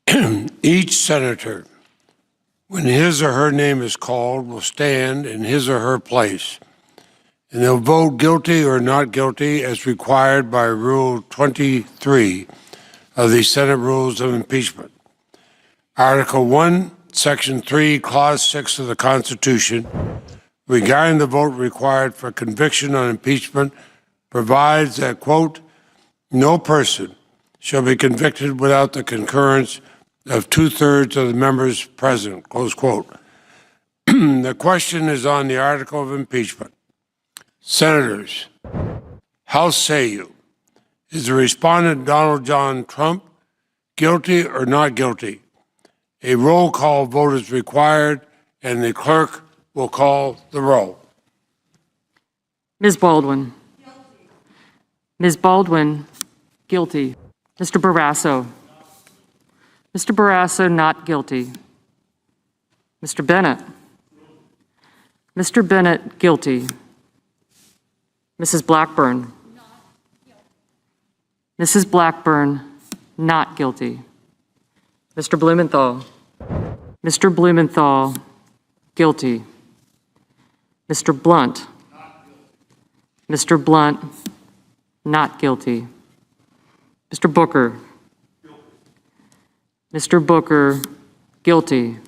Each senator, when his or her name is called, will stand in his or her place, and they'll vote guilty or not guilty as required by Rule 23 of the Senate Rules of Impeachment. Article 1, Section 3, Clause 6 of the Constitution, regarding the vote required for conviction on impeachment, provides that, quote, no person shall be convicted without the concurrence of 2/3 of the members present, close quote. The question is on the article of impeachment. Senators, how say you? Is the respondent Donald John Trump guilty or not guilty? A roll call vote is required, and the clerk will call the roll. Ms. Baldwin. Guilty. Ms. Baldwin, guilty. Mr. Barrasso. Mr. Barrasso, not guilty. Mr. Bennett. Mr. Bennett, guilty. Mrs. Blackburn. Mrs. Blackburn, not guilty. Mr. Blumenthal. Mr. Blumenthal, guilty. Mr. Blunt. Mr. Blunt, not guilty. Mr. Booker. Mr. Booker, guilty.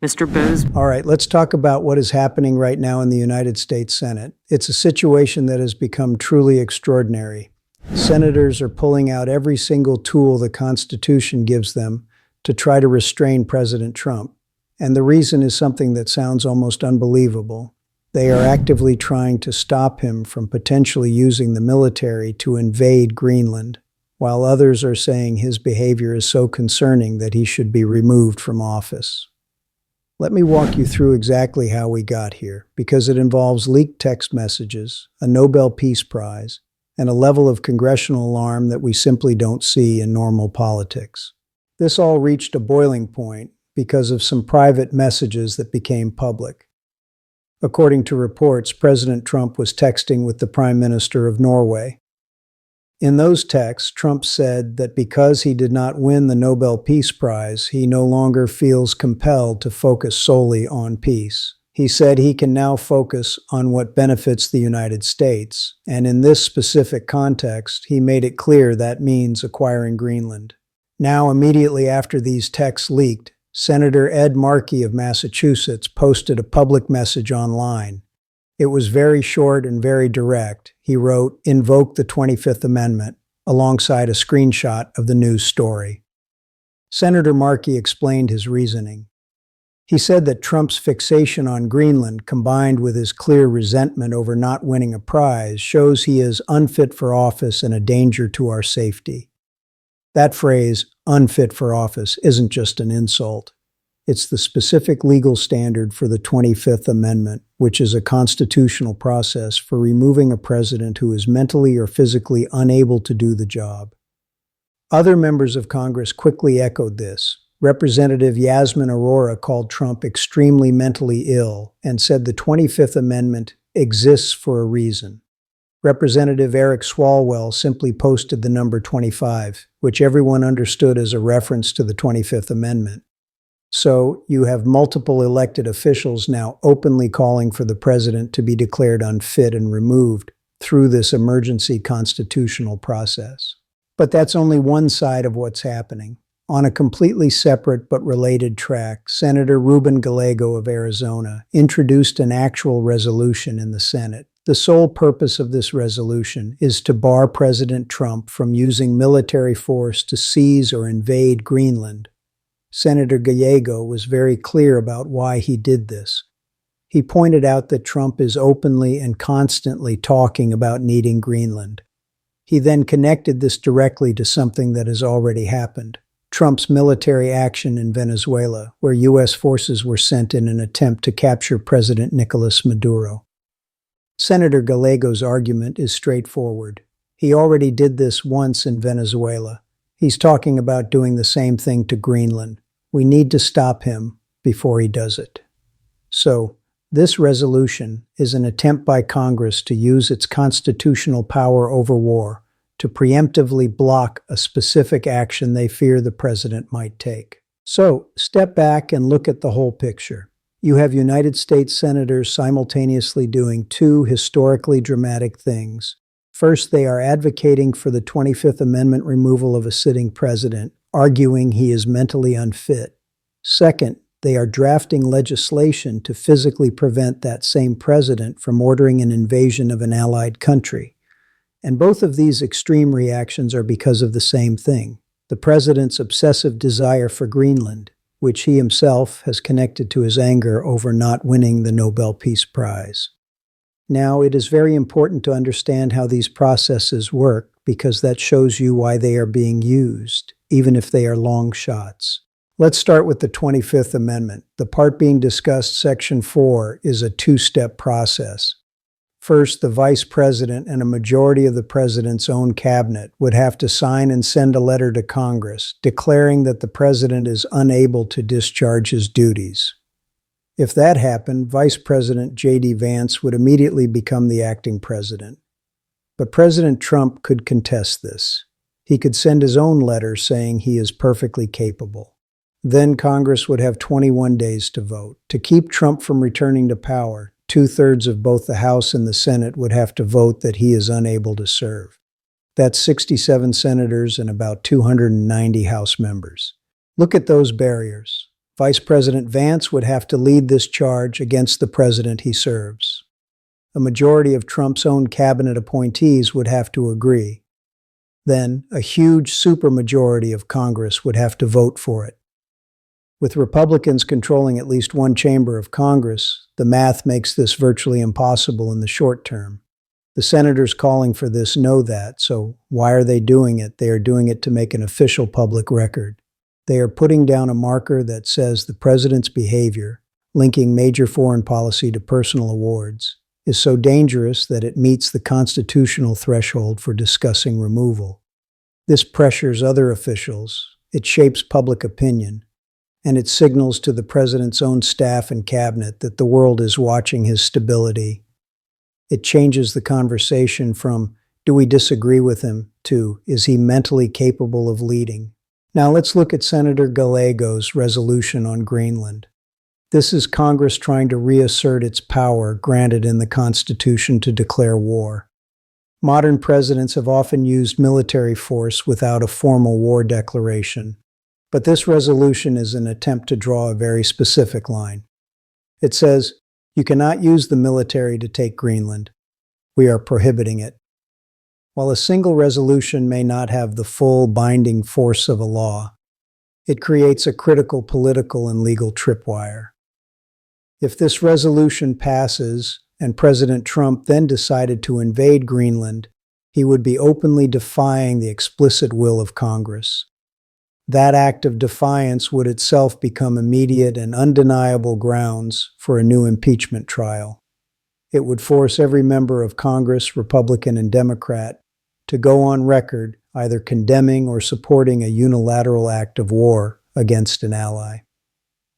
Mr. Bose. All right, let's talk about what is happening right now in the United States Senate. It's a situation that has become truly extraordinary. Senators are pulling out every single tool the Constitution gives them to try to restrain President Trump. And the reason is something that sounds almost unbelievable. They are actively trying to stop him from potentially using the military to invade Greenland, while others are saying his behavior is so concerning that he should be removed from office. Let me walk you through exactly how we got here, because it involves leaked text messages, a Nobel Peace Prize, and a level of congressional alarm that we simply don't see in normal politics. This all reached a boiling point because of some private messages that became public. According to reports, President Trump was texting with the Prime Minister of Norway. In those texts, Trump said that because he did not win the Nobel Peace Prize, he no longer feels compelled to focus solely on peace. He said he can now focus on what benefits the United States, and in this specific context, he made it clear that means acquiring Greenland. Now, immediately after these texts leaked, Senator Ed Markey of Massachusetts posted a public message online. It was very short and very direct. He wrote, "Invoke the 25th Amendment," alongside a screenshot of the news story. Senator Markey explained his reasoning. He said that Trump's fixation on Greenland, combined with his clear resentment over not winning a prize, shows he is unfit for office and a danger to our safety. That phrase, unfit for office, isn't just an insult. It's the specific legal standard for the 25th Amendment, which is a constitutional process for removing a president who is mentally or physically unable to do the job. Other members of Congress quickly echoed this. Representative Yasmin Arora called Trump extremely mentally ill and said the 25th Amendment exists for a reason. Representative Eric Swalwell simply posted the number 25, which everyone understood as a reference to the 25th Amendment. So you have multiple elected officials now openly calling for the president to be declared unfit and removed through this emergency constitutional process. But that's only one side of what's happening. On a completely separate but related track, Senator Ruben Gallego of Arizona introduced an actual resolution in the Senate. The sole purpose of this resolution is to bar President Trump from using military force to seize or invade Greenland. Senator Gallego was very clear about why he did this. He pointed out that Trump is openly and constantly talking about needing Greenland. He then connected this directly to something that has already happened. Trump's military action in Venezuela, where U.S. forces were sent in an attempt to capture President Nicolas Maduro. Senator Gallego's argument is straightforward. He already did this once in Venezuela. He's talking about doing the same thing to Greenland. We need to stop him before he does it. So, this resolution is an attempt by Congress to use its constitutional power over war to preemptively block a specific action they fear the president might take. So, step back and look at the whole picture. You have United States senators simultaneously doing two historically dramatic things. First, they are advocating for the 25th Amendment removal of a sitting president, arguing he is mentally unfit. Second, they are drafting legislation to physically prevent that same president from ordering an invasion of an allied country. And both of these extreme reactions are because of the same thing: the president's obsessive desire for Greenland, which he himself has connected to his anger over not winning the Nobel Peace Prize. Now, it is very important to understand how these processes work, because that shows you why they are being used, even if they are long shots. Let's start with the 25th Amendment. The part being discussed, Section 4, is a two-step process. First, the Vice President and a majority of the President's own cabinet would have to sign and send a letter to Congress declaring that the President is unable to discharge his duties. If that happened, Vice President J.D. Vance would immediately become the acting president. But President Trump could contest this. He could send his own letter saying he is perfectly capable. Then Congress would have 21 days to vote. To keep Trump from returning to power, 2/3 of both the House and the Senate would have to vote that he is unable to serve. That's 67 senators and about 290 House members. Look at those barriers. Vice President Vance would have to lead this charge against the president he serves. A majority of Trump's own cabinet appointees would have to agree. Then, a huge supermajority of Congress would have to vote for it. With Republicans controlling at least one chamber of Congress, the math makes this virtually impossible in the short term. The senators calling for this know that, so why are they doing it? They are doing it to make an official public record. They are putting down a marker that says the president's behavior, linking major foreign policy to personal awards, is so dangerous that it meets the constitutional threshold for discussing removal. This pressures other officials, it shapes public opinion, and it signals to the president's own staff and cabinet that the world is watching his stability. It changes the conversation from, do we disagree with him, to, is he mentally capable of leading? Now let's look at Senator Gallego's resolution on Greenland. This is Congress trying to reassert its power granted in the Constitution to declare war. Modern presidents have often used military force without a formal war declaration. But this resolution is an attempt to draw a very specific line. It says, you cannot use the military to take Greenland. We are prohibiting it. While a single resolution may not have the full binding force of a law, it creates a critical political and legal tripwire. If this resolution passes and President Trump then decided to invade Greenland, he would be openly defying the explicit will of Congress. That act of defiance would itself become immediate and undeniable grounds for a new impeachment trial. It would force every member of Congress, Republican and Democrat, to go on record either condemning or supporting a unilateral act of war against an ally.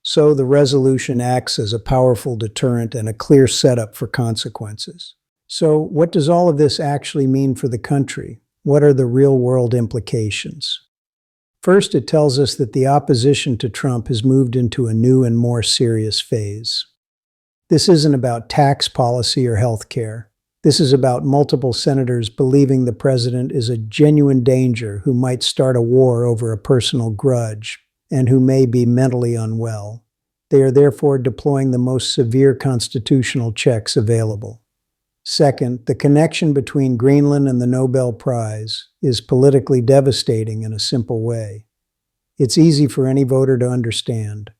So the resolution acts as a powerful deterrent and a clear setup for consequences. So what does all of this actually mean for the country? What are the real-world implications? First, it tells us that the opposition to Trump has moved into a new and more serious phase. This isn't about tax policy or health care. This is about multiple senators believing the president is a genuine danger who might start a war over a personal grudge and who may be mentally unwell. They are therefore deploying the most severe constitutional checks available. Second, the connection between Greenland and the Nobel Prize is politically devastating in a simple way. It's easy for any voter to understand.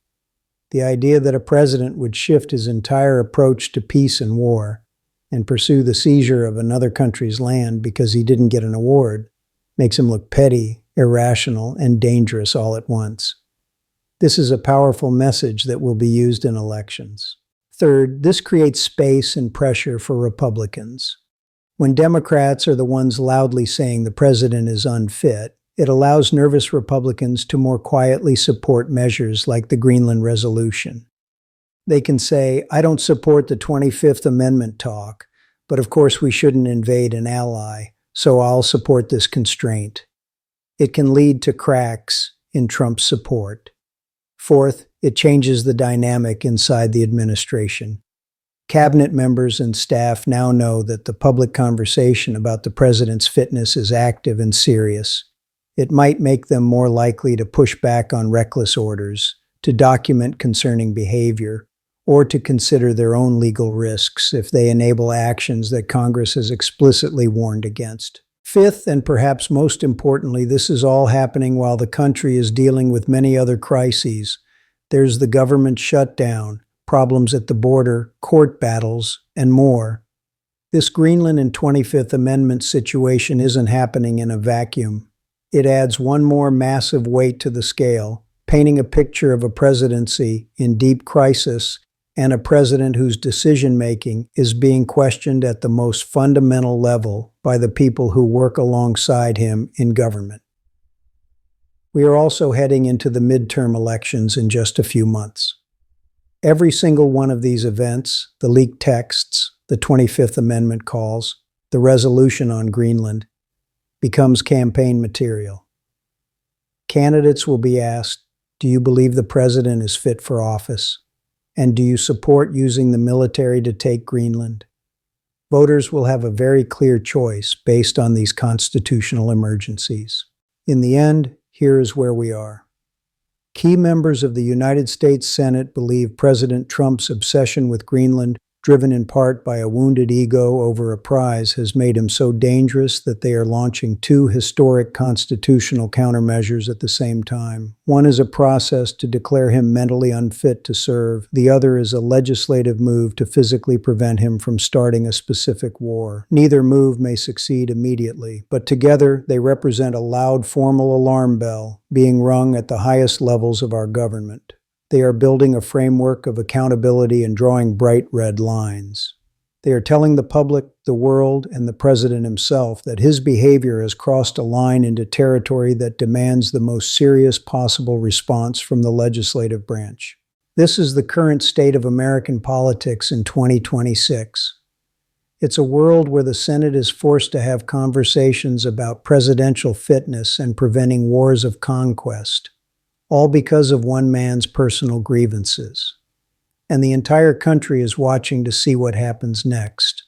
The idea that a president would shift his entire approach to peace and war and pursue the seizure of another country's land because he didn't get an award makes him look petty, irrational, and dangerous all at once. This is a powerful message that will be used in elections. Third, this creates space and pressure for Republicans. When Democrats are the ones loudly saying the president is unfit, it allows nervous Republicans to more quietly support measures like the Greenland resolution. They can say, I don't support the 25th Amendment talk, but of course we shouldn't invade an ally, so I'll support this constraint. It can lead to cracks in Trump's support. Fourth, it changes the dynamic inside the administration. Cabinet members and staff now know that the public conversation about the president's fitness is active and serious. It might make them more likely to push back on reckless orders, to document concerning behavior, or to consider their own legal risks if they enable actions that Congress has explicitly warned against. Fifth, and perhaps most importantly, this is all happening while the country is dealing with many other crises. There's the government shutdown, problems at the border, court battles, and more. This Greenland and 25th Amendment situation isn't happening in a vacuum. It adds one more massive weight to the scale, painting a picture of a presidency in deep crisis and a president whose decision-making is being questioned at the most fundamental level by the people who work alongside him in government. We are also heading into the midterm elections in just a few months. Every single one of these events, the leaked texts, the 25th Amendment calls, the resolution on Greenland, becomes campaign material. Candidates will be asked, do you believe the president is fit for office? And do you support using the military to take Greenland? Voters will have a very clear choice based on these constitutional emergencies. In the end, here is where we are. Key members of the United States Senate believe President Trump's obsession with Greenland, driven in part by a wounded ego over a prize, has made him so dangerous that they are launching two historic constitutional countermeasures at the same time. One is a process to declare him mentally unfit to serve. The other is a legislative move to physically prevent him from starting a specific war. Neither move may succeed immediately, but together they represent a loud formal alarm bell being rung at the highest levels of our government. They are building a framework of accountability and drawing bright red lines. They are telling the public, the world, and the president himself that his behavior has crossed a line into territory that demands the most serious possible response from the legislative branch. This is the current state of American politics in 2026. It's a world where the Senate is forced to have conversations about presidential fitness and preventing wars of conquest, all because of one man's personal grievances. And the entire country is watching to see what happens next.